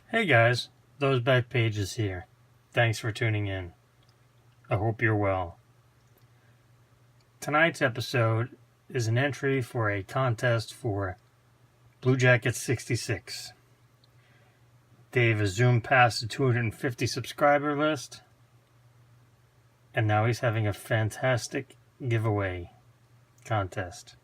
Hey guys, Those Back Pages here. Thanks for tuning in. I hope you're well. Tonight's episode is an entry for a contest for Bluejacket 66. Dave has zoomed past the 250 subscriber list, and now he's having a fantastic giveaway contest.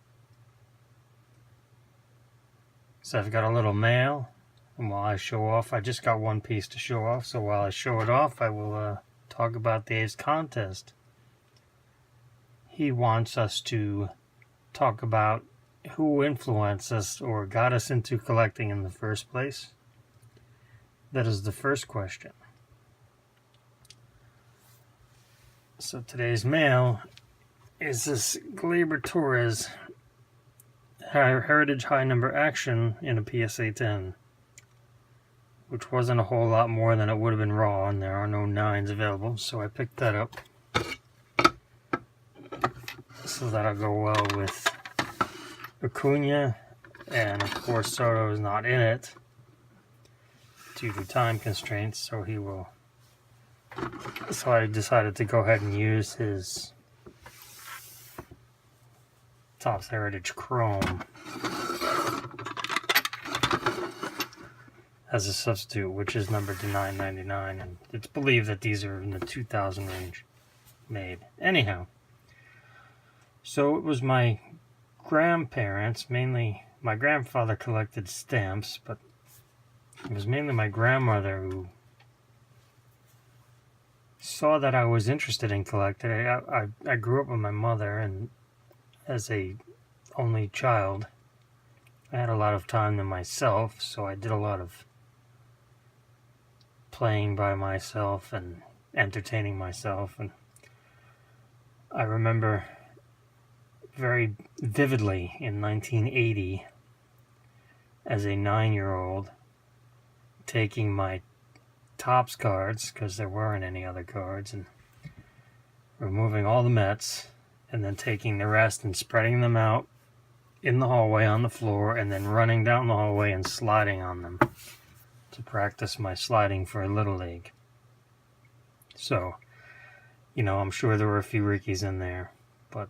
So I've got a little mail. And while I show off, I just got one piece to show off, so while I show it off, I will talk about Dave's contest. He wants us to talk about who influenced us or got us into collecting in the first place. That is the first question. So today's mail is this Glaber Torres Heritage High Number Action in a PSA 10. Which wasn't a whole lot more than it would have been raw, and there are no 9s available, so I picked that up. So that'll go well with Acuna, and of course Soto is not in it due to time constraints, so I decided to go ahead and use his Topps Heritage Chrome as a substitute, which is numbered to $9.99, and it's believed that these are in the 2000 range made. Anyhow, so it was my grandparents, mainly my grandfather collected stamps, but it was mainly my grandmother who saw that I was interested in collecting. I grew up with my mother, and as a only child, I had a lot of time to myself, so I did a lot of playing by myself and entertaining myself. And I remember very vividly in 1980 as a 9-year-old taking my Topps cards, because there weren't any other cards, and removing all the Mets and then taking the rest and spreading them out in the hallway on the floor, and then running down the hallway and sliding on them to practice my sliding for Little League. So, I'm sure there were a few Rickies in there, but,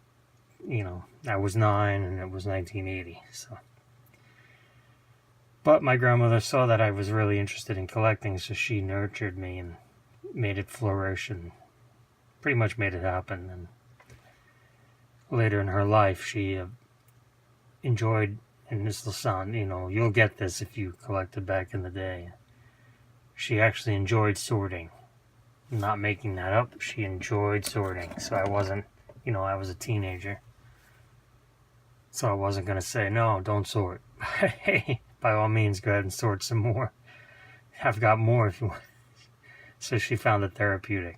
I was 9 and it was 1980, so. But my grandmother saw that I was really interested in collecting, so she nurtured me and made it flourish and pretty much made it happen. And later in her life, she enjoyed, and this will sound, you'll get this if you collected back in the day. She actually enjoyed sorting. I'm not making that up. She enjoyed sorting. So I wasn't, I was a teenager. So I wasn't going to say, no, don't sort. Hey, by all means, go ahead and sort some more. I've got more if you want. So she found it therapeutic.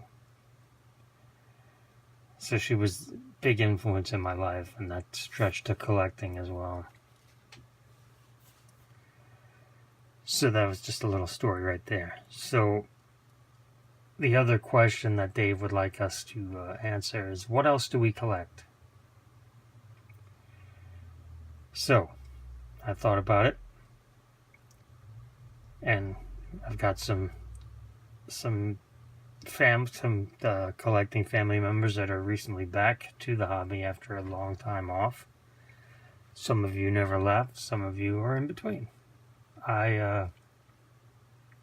So she was a big influence in my life, and that stretched to collecting as well. So that was just a little story right there. So the other question that Dave would like us to answer is, what else do we collect? So I thought about it, and I've got some collecting family members that are recently back to the hobby after a long time off. Some of you never left, some of you are in between. I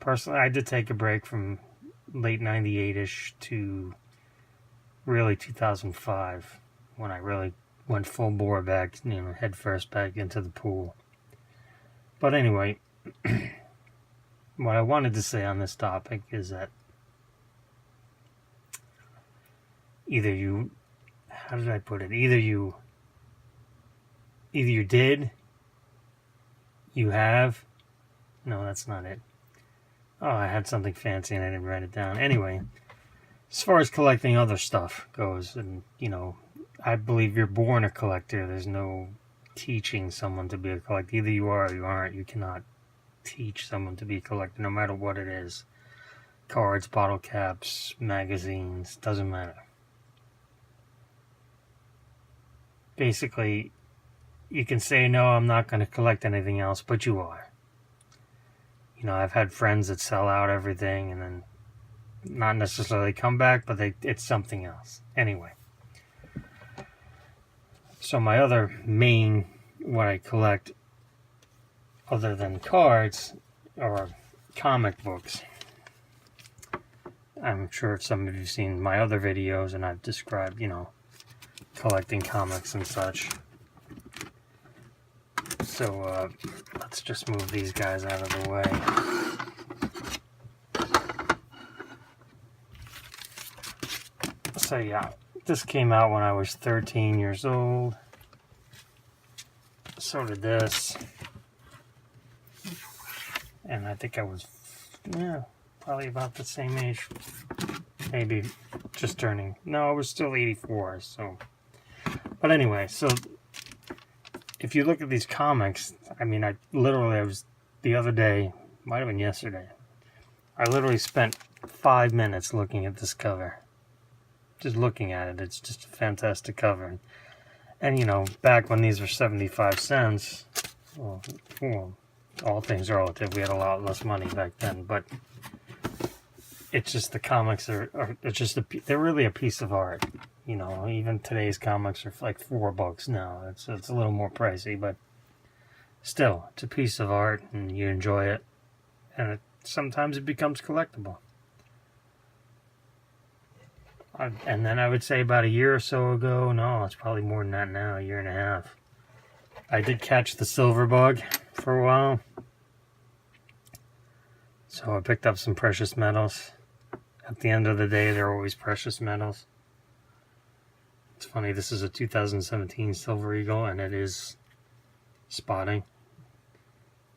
personally, I did take a break from late 98-ish to really 2005, when I really went full bore back, head first back into the pool. But anyway, what I wanted to say on this topic is that either you did, you have. No, that's not it. Oh, I had something fancy and I didn't write it down. Anyway, as far as collecting other stuff goes, and, I believe you're born a collector. There's no teaching someone to be a collector. Either you are or you aren't. You cannot teach someone to be a collector, no matter what it is. Cards, bottle caps, magazines, doesn't matter. Basically, you can say, no, I'm not going to collect anything else, but you are. You know, I've had friends that sell out everything and then not necessarily come back, but it's something else. Anyway. So my other main, what I collect other than cards, are comic books. I'm sure some of you have seen my other videos and I've described, you know, collecting comics and such. So let's just move these guys out of the way. So yeah, this came out when I was 13 years old. So did this. And I think I was, probably about the same age. Maybe just turning. No, I was still 84, so. But anyway, so if you look at these comics, I mean, I was, the other day, might have been yesterday, I literally spent 5 minutes looking at this cover. Just looking at it. It's just a fantastic cover. And, you know, back when these were 75 cents, well, all things are relative. We had a lot less money back then, but it's just the comics are it's just they're really a piece of art. You know, even today's comics are like $4 now. It's a little more pricey, but still, it's a piece of art, and you enjoy it. And sometimes it becomes collectible. And then I would say about a year or so ago, no, it's probably more than that now, a year and a half, I did catch the silver bug for a while. So I picked up some precious metals. At the end of the day, they're always precious metals. It's funny, this is a 2017 Silver Eagle, and it is spotting.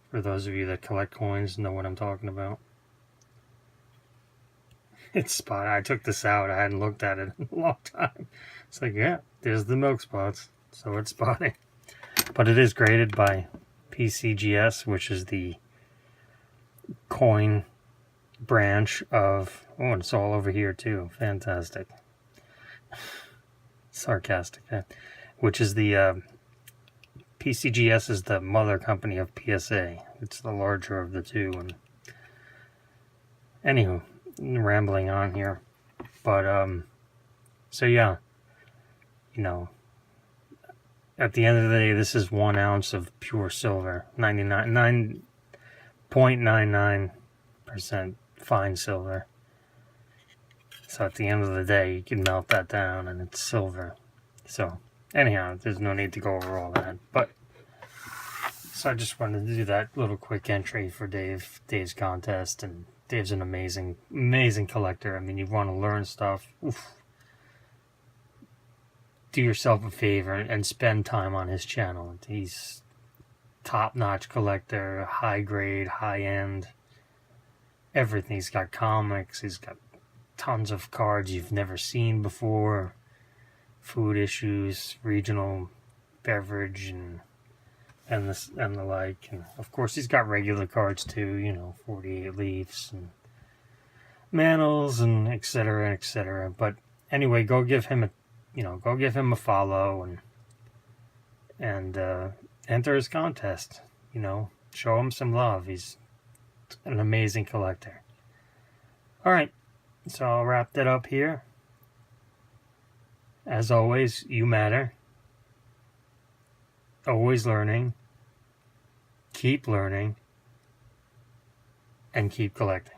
For those of you that collect coins, know what I'm talking about. It's spotted. I took this out. I hadn't looked at it in a long time. It's like, yeah, there's the milk spots. So it's spotting. But it is graded by PCGS, which is the coin branch of... Oh, and it's all over here too. Fantastic. Sarcastic. Which is the... PCGS is the mother company of PSA. It's the larger of the two. And anywho, rambling on here, but so yeah, you know, at the end of the day, this is 1 ounce of pure silver, 9.99% fine silver. So at the end of the day, you can melt that down and it's silver. So anyhow, there's no need to go over all that, but so I just wanted to do that little quick entry for Dave's contest. And Dave's an amazing collector. I mean, you want to learn stuff. Oof. Do yourself a favor and spend time on his channel. He's top-notch collector, high grade, high end, everything. He's got comics. He's got tons of cards you've never seen before, food issues, regional beverage, and the like. And of course he's got regular cards too, you know, 48 Leafs and Manals and etc. But anyway, go give him a follow and enter his contest. You know, show him some love. He's an amazing collector. All right, so I'll wrap that up here. As always, you matter. Always learning, keep learning, and keep collecting.